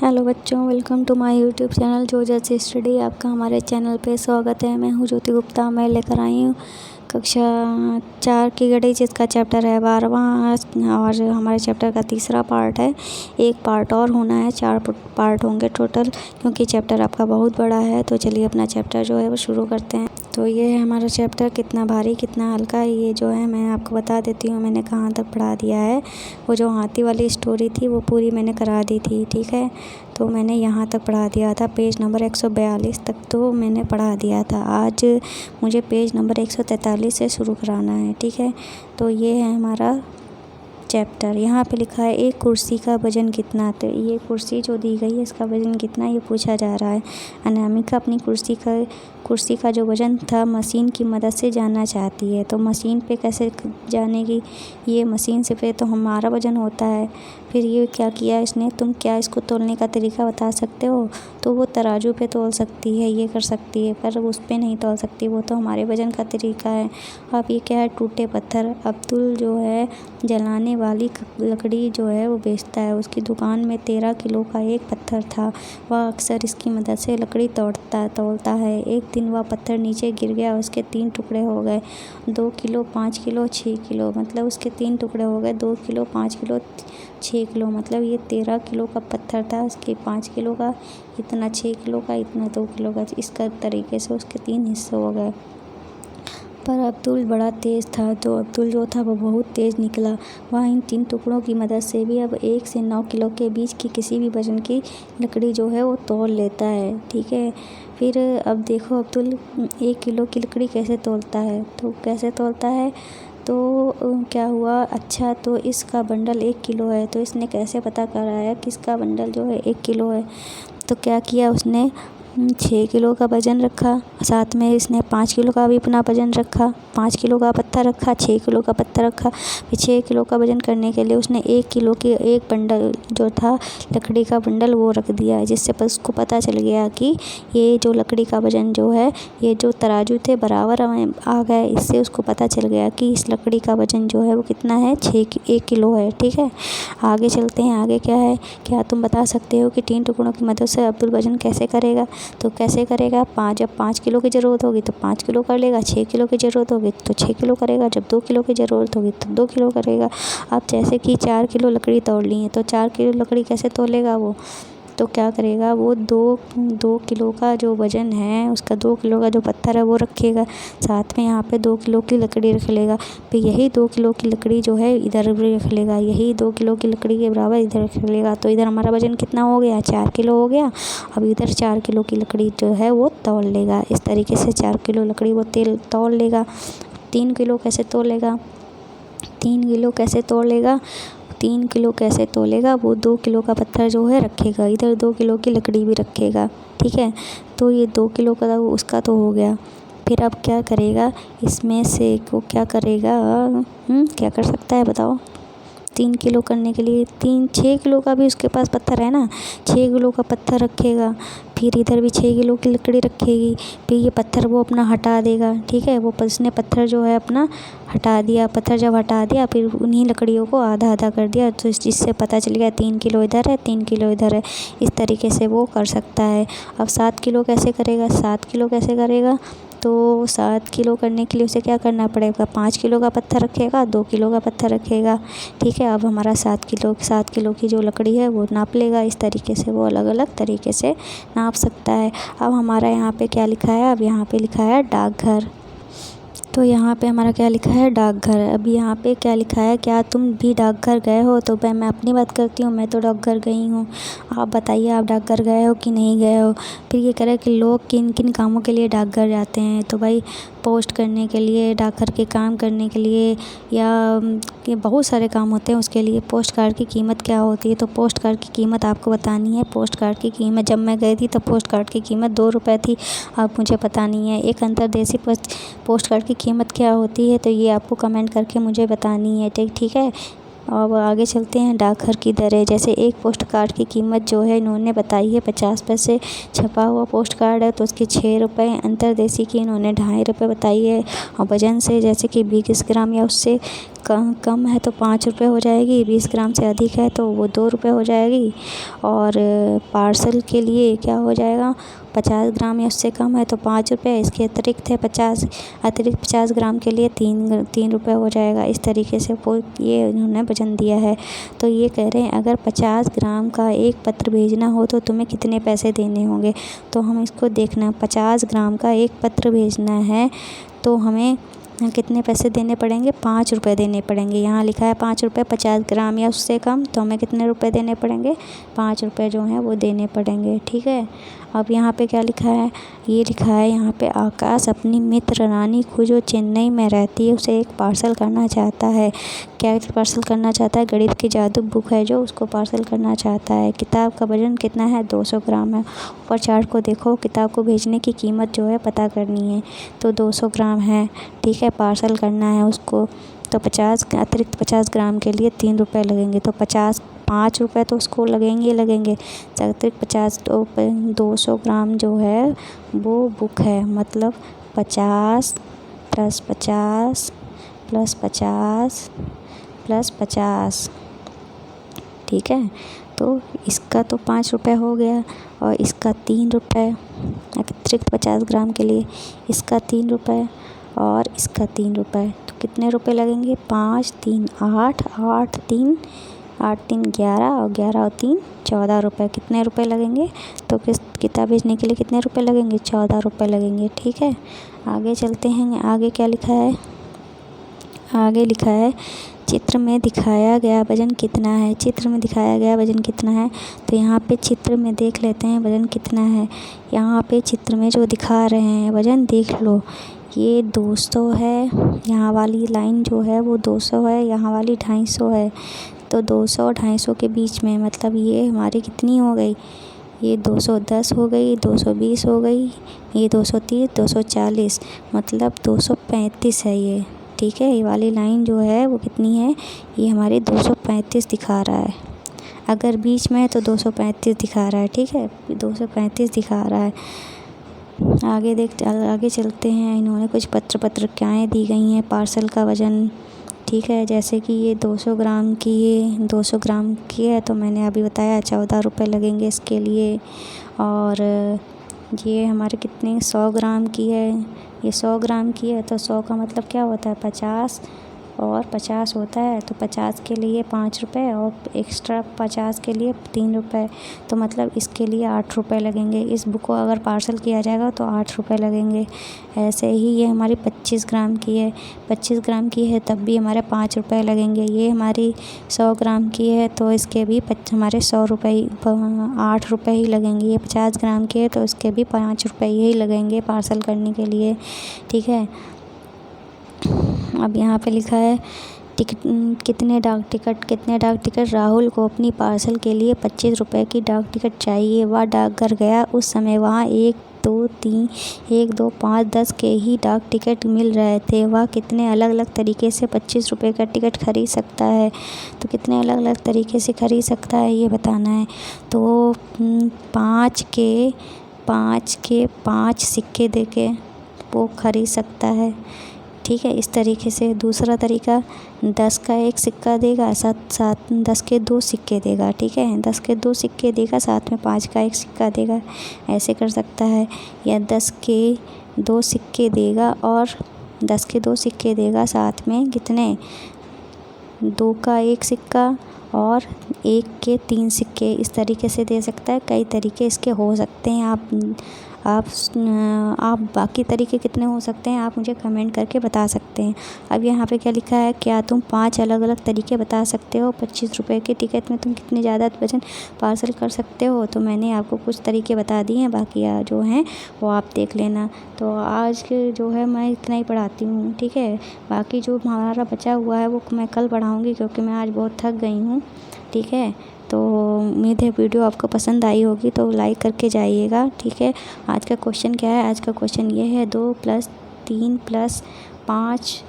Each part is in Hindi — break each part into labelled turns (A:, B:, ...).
A: हेलो बच्चों, welcome to my YouTube channel जोजस स्टडी। आपका हमारे चैनल पे स्वागत है। मैं हूँ ज्योति गुप्ता। मैं लेकर आई हूँ कक्षा 4 की गणित, जिसका चैप्टर है 12वां और हमारे चैप्टर का तीसरा पार्ट है। एक पार्ट और होना है, 4 पार्ट होंगे टोटल, क्योंकि चैप्टर आपका बहुत बड़ा है। तो चलिए अपना चैप्टर जो है वो शुरू करते हैं। तो ये है हमारा चैप्टर, कितना भारी कितना हल्का। ये जो है मैं आपको बता देती हूँ मैंने कहाँ तक पढ़ा दिया है। वो जो हाथी वाली स्टोरी थी वो पूरी मैंने करा दी थी, ठीक है। तो मैंने यहाँ तक पढ़ा दिया था, पेज नंबर 142 तक तो मैंने पढ़ा दिया था। आज मुझे पेज नंबर 143 से शुरू कराना है, ठीक है। तो ये है हमारा चैप्टर। यहाँ पे लिखा है एक कुर्सी का वज़न कितना। तो ये कुर्सी जो दी गई है इसका वज़न कितना, ये पूछा जा रहा है। अनामिका अपनी कुर्सी का जो वज़न था मशीन की मदद से जानना चाहती है। तो मशीन पे कैसे जानेगी, ये मशीन से पे तो हमारा वज़न होता है। फिर ये क्या किया इसने, तुम क्या इसको तोलने का तरीका बता सकते हो। तो वो तराजू पे तोल सकती है, ये कर सकती है, पर उस पे नहीं तोल सकती, वो तो हमारे वज़न का तरीका है। अब ये क्या है, टूटे पत्थर। अब्दुल जो है जलाने वाली लकड़ी जो है वो बेचता है। उसकी दुकान में 13 किलो का एक पत्थर था। वह अक्सर इसकी मदद से लकड़ी तोड़ता है। एक दिन वह पत्थर नीचे गिर गया, उसके 3 टुकड़े हो गए, 2 किलो, 5 किलो, 6 किलो। मतलब उसके 3 टुकड़े हो गए, 2 किलो, 5 किलो, 6 किलो। मतलब ये 13 किलो का पत्थर था, उसके 5 किलो का इतना, 6 किलो का इतना, 2 किलो का। इसका तरीके से उसके 3 हिस्से हो गए। पर अब्दुल बड़ा तेज़ था, तो अब्दुल जो था वो बहुत तेज़ निकला। वह इन 3 टुकड़ों की मदद से भी अब 1 से 9 किलो के बीच की किसी भी वज़न की लकड़ी जो है वो तोल लेता है, ठीक है। फिर अब देखो अब्दुल 1 किलो की लकड़ी कैसे तोलता है। तो कैसे तोलता है, तो क्या हुआ, अच्छा तो इसका बंडल 1 किलो है। तो इसने कैसे पता कराया कि इसका बंडल जो है 1 किलो है। तो क्या किया उसने, 6 किलो का वज़न रखा, साथ में इसने 5 किलो का भी अपना वज़न रखा, 5 किलो का पत्थर रखा, 6 किलो का पत्थर रखा। फिर 6 किलो का वज़न करने के लिए उसने 1 किलो की एक बंडल जो था लकड़ी का बंडल वो रख दिया, जिससे उसको पता चल गया कि ये जो लकड़ी का वज़न जो है, ये जो तराजू थे बराबर आ गए। इससे उसको पता चल गया कि इस लकड़ी का वज़न जो है वो कितना है, 1 किलो है, ठीक है। आगे चलते हैं, आगे क्या है, क्या तुम बता सकते हो कि 3 टुकड़ों की मदद से अब्दुल वज़न कैसे करेगा। तो कैसे करेगा, जब 5 किलो की ज़रूरत होगी तो 5 किलो कर लेगा, 6 किलो की ज़रूरत होगी तो 6 किलो करेगा, जब 2 किलो की ज़रूरत होगी तो 2 किलो करेगा। अब जैसे कि 4 किलो लकड़ी तोड़ ली है, तो 4 किलो लकड़ी कैसे तोलेगा वो, तो क्या करेगा वो, 2 किलो का जो वज़न है उसका 2 किलो का जो पत्थर है वो रखेगा, साथ में यहाँ पे 2 किलो की लकड़ी रख लेगा। फिर यही 2 किलो की लकड़ी जो है इधर भी रख लेगा, यही 2 किलो की लकड़ी के बराबर इधर रख लेगा। तो इधर हमारा वज़न कितना हो गया, 4 किलो हो गया। अब इधर 4 किलो की लकड़ी जो है वो तौल लेगा। इस तरीके से 4 किलो लकड़ी वो तौल लेगा। 3 किलो कैसे तोलेगा, 3 किलो कैसे तोलेगा, 3 किलो कैसे तोलेगा, वो 2 किलो का पत्थर जो है रखेगा, इधर 2 किलो की लकड़ी भी रखेगा, ठीक है। तो ये 2 किलो का उसका तो हो गया। फिर अब क्या करेगा, इसमें से को क्या करेगा, क्या कर सकता है बताओ। 3 किलो करने के लिए 6 किलो का भी उसके पास पत्थर है ना, 6 किलो का पत्थर रखेगा। फिर इधर भी 6 किलो की लकड़ी रखेगी। फिर ये पत्थर वो अपना हटा देगा, ठीक है। वो उसने पत्थर जो है अपना हटा दिया। पत्थर जब हटा दिया फिर उन्हीं लकड़ियों को आधा आधा कर दिया, तो जिससे पता चल गया 3 किलो इधर है, 3 किलो इधर है। इस तरीके से वो कर सकता है। अब 7 किलो कैसे करेगा, 7 किलो कैसे करेगा, तो 7 किलो करने के लिए उसे क्या करना पड़ेगा, 5 किलो का पत्थर रखेगा, 2 किलो का पत्थर रखेगा, ठीक है। अब हमारा 7 किलो की जो लकड़ी है वो नाप लेगा। इस तरीके से वो अलग अलग तरीके से नाप सकता है। अब हमारा यहाँ पे क्या लिखा है, अब यहाँ पे लिखा है डाकघर। तो यहाँ पे हमारा क्या लिखा है, डाकघर। अब यहाँ पे क्या लिखा है, क्या तुम भी डाकघर गए हो। तो मैं अपनी बात करती हूँ, मैं तो डाकघर गई हूँ। आप बताइए आप डाकघर गए हो कि नहीं गए हो। फिर ये कह रहा है कि लोग किन किन कामों के लिए डाकघर जाते हैं। तो भाई पोस्ट करने के लिए, डाकघर के काम करने के लिए, या ये बहुत सारे काम होते हैं उसके लिए। पोस्ट कार्ड की कीमत क्या होती है, तो पोस्ट कार्ड की कीमत आपको बतानी है। पोस्ट कार्ड की कीमत जब मैं गई थी तो पोस्ट कार्ड की कीमत 2 रुपये थी, अब मुझे पता नहीं है। एक अंतर्देशीय पोस्ट कार्ड की कीमत क्या होती है, तो ये आपको कमेंट करके मुझे बतानी है, ठीक है। अब आगे चलते हैं, डाकघर की दरें। जैसे एक पोस्ट कार्ड की कीमत जो है इन्होंने बताई है 50 पैसे। छपा हुआ पोस्ट कार्ड है तो उसके 6 रुपये। अंतर्देशीय की इन्होंने 2.5 रुपये बताई है। और वज़न से जैसे कि 20 ग्राम या उससे कम है तो 5 रुपये हो जाएगी, 20 ग्राम से अधिक है तो वो 2 रुपये हो जाएगी। और पार्सल के लिए क्या हो जाएगा, 50 ग्राम या उससे कम है तो 5 रुपये, इसके अतिरिक्त है 50 ग्राम के लिए 3 रुपये हो जाएगा। इस तरीके से वो ये उन्होंने वज़न दिया है। तो ये कह रहे हैं अगर 50 ग्राम का एक पत्र भेजना हो तो तुम्हें कितने पैसे देने होंगे। तो हम इसको देखना, 50 ग्राम का एक पत्र भेजना है तो हमें कितने पैसे देने पड़ेंगे, 5 रुपये देने पड़ेंगे। यहाँ लिखा है 5 रुपये, 50 ग्राम या उससे कम, तो हमें कितने रुपए देने पड़ेंगे, 5 रुपये जो हैं वो देने पड़ेंगे। ठीक है। अब यहाँ पे क्या लिखा है, ये लिखा है यहाँ पे आकाश अपनी मित्र रानी को जो चेन्नई में रहती है उसे एक पार्सल करना चाहता है। क्या पार्सल करना चाहता है, गणित की जादू बुक है जो उसको पार्सल करना चाहता है। किताब का वज़न कितना है, 200 ग्राम है। ऊपर चार्ट को देखो, किताब को भेजने की कीमत जो है पता करनी है तो 200 ग्राम है। ठीक है, पार्सल करना है उसको तो 50 अतिरिक्त 50 ग्राम के लिए 3 रुपये लगेंगे। तो 5 रुपये तो उसको लगेंगे। अतिरिक्त 200 ग्राम जो है वो बुक है, मतलब 50 + 50 + 50 + 50। ठीक है, तो इसका तो 5 रुपये हो गया और इसका 3 रुपये अतिरिक्त 50 ग्राम के लिए, इसका 3 रुपये और इसका 3 रुपये। तो कितने रुपए लगेंगे, 5 × 3 = 8, 8 × 3 = 11 और 11 और 3 = 14 रुपये। कितने रुपए लगेंगे, तो किताब भेजने के लिए कितने रुपए लगेंगे, 14 रुपये लगेंगे। ठीक है, आगे चलते हैं। आगे क्या लिखा है, आगे लिखा है चित्र में दिखाया गया वज़न कितना है। चित्र में दिखाया गया वज़न कितना है, तो यहाँ पे चित्र में देख लेते हैं वज़न कितना है। यहाँ पे चित्र में जो दिखा रहे हैं वज़न देख लो, ये 200 है। यहाँ वाली लाइन जो है वो 200 है, यहाँ वाली 250 है। तो 200 और 250 के बीच में, मतलब ये हमारी कितनी हो गई, ये 210 हो गई, 220 हो गई, ये 230, 240, मतलब 235 है ये। ठीक है, ये वाली लाइन जो है वो कितनी है, ये हमारी 235 दिखा रहा है। अगर बीच में है तो 235 दिखा रहा है। ठीक है, 235 दिखा रहा है। आगे चलते हैं। इन्होंने कुछ पत्रिकाएँ दी गई हैं पार्सल का वज़न। ठीक है, जैसे कि ये 200 ग्राम की है तो मैंने अभी बताया 14 रुपये लगेंगे इसके लिए। और ये हमारे कितने 100 ग्राम की है, ये 100 ग्राम की है तो 100 का मतलब क्या होता है, 50 और 50 होता है। तो 50 के लिए 5 रुपये और एक्स्ट्रा 50 के लिए 3 रुपये, तो मतलब इसके लिए 8 रुपये लगेंगे। इस बुक को अगर पार्सल किया जाएगा तो 8 रुपये लगेंगे। ऐसे ही ये हमारी 25 ग्राम की है, 25 ग्राम की है तब भी हमारे 5 रुपये लगेंगे। ये हमारी 100 ग्राम की है तो इसके भी हमारे 100 रुपये 8 रुपये ही लगेंगे। ये 50 ग्राम की है तो इसके भी 5 रुपये ही लगेंगे पार्सल करने के लिए। ठीक है, अब यहाँ पे लिखा है कितने डाक टिकट राहुल को अपनी पार्सल के लिए 25 रुपये की डाक टिकट चाहिए। वह डाकघर गया, उस समय वहाँ 1, 2, 5, 10 के ही डाक टिकट मिल रहे थे। वह कितने अलग अलग तरीके से 25 रुपये का टिकट खरीद सकता है। तो कितने अलग अलग तरीके से खरीद सकता है ये बताना है। तो 5 के 5 सिक्के देके वो खरीद सकता है। ठीक है, इस तरीके से। दूसरा तरीका 10 का एक सिक्का देगा, साथ 10 के 2 सिक्के देगा। ठीक है, 10 के 2 सिक्के देगा, साथ में 5 का एक सिक्का देगा, ऐसे कर सकता है। या 10 के 2 सिक्के देगा और 10 के 2 सिक्के देगा, साथ में कितने 2 का एक सिक्का और 1 के 3 सिक्के, इस तरीके से दे सकता है। कई तरीके इसके हो सकते हैं। आप बाकी तरीके कितने हो सकते हैं आप मुझे कमेंट करके बता सकते हैं। अब यहाँ पे क्या लिखा है, क्या तुम 5 अलग अलग तरीके बता सकते हो 25 रुपये के टिकट में तुम कितने ज़्यादा वज़न पार्सल कर सकते हो। तो मैंने आपको कुछ तरीके बता दिए हैं, बाकी जो हैं वो आप देख लेना। तो आज के जो है मैं इतना ही पढ़ाती हूँ। ठीक है, बाकी जो हमारा बचा हुआ है वो मैं कल पढ़ाऊँगी, क्योंकि मैं आज बहुत थक गई हूँ। ठीक है, तो उम्मीद है वीडियो आपको पसंद आई होगी, तो लाइक करके जाइएगा। ठीक है, आज का क्वेश्चन क्या है, आज का क्वेश्चन ये है 2 + 3 + 5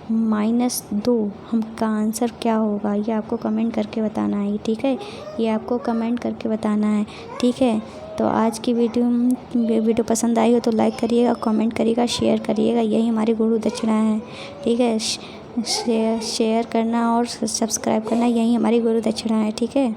A: - 2 हम का आंसर क्या होगा, ये आपको कमेंट करके बताना है। ठीक है, ये आपको कमेंट करके बताना है। ठीक है, तो आज की वीडियो पसंद आई हो तो लाइक करिएगा, कमेंट करिएगा, शेयर करिएगा, यही हमारी गुरु दक्षिणा है। ठीक है, शेयर करना और सब्सक्राइब करना, यही हमारी गुरु दक्षिणा है। ठीक है।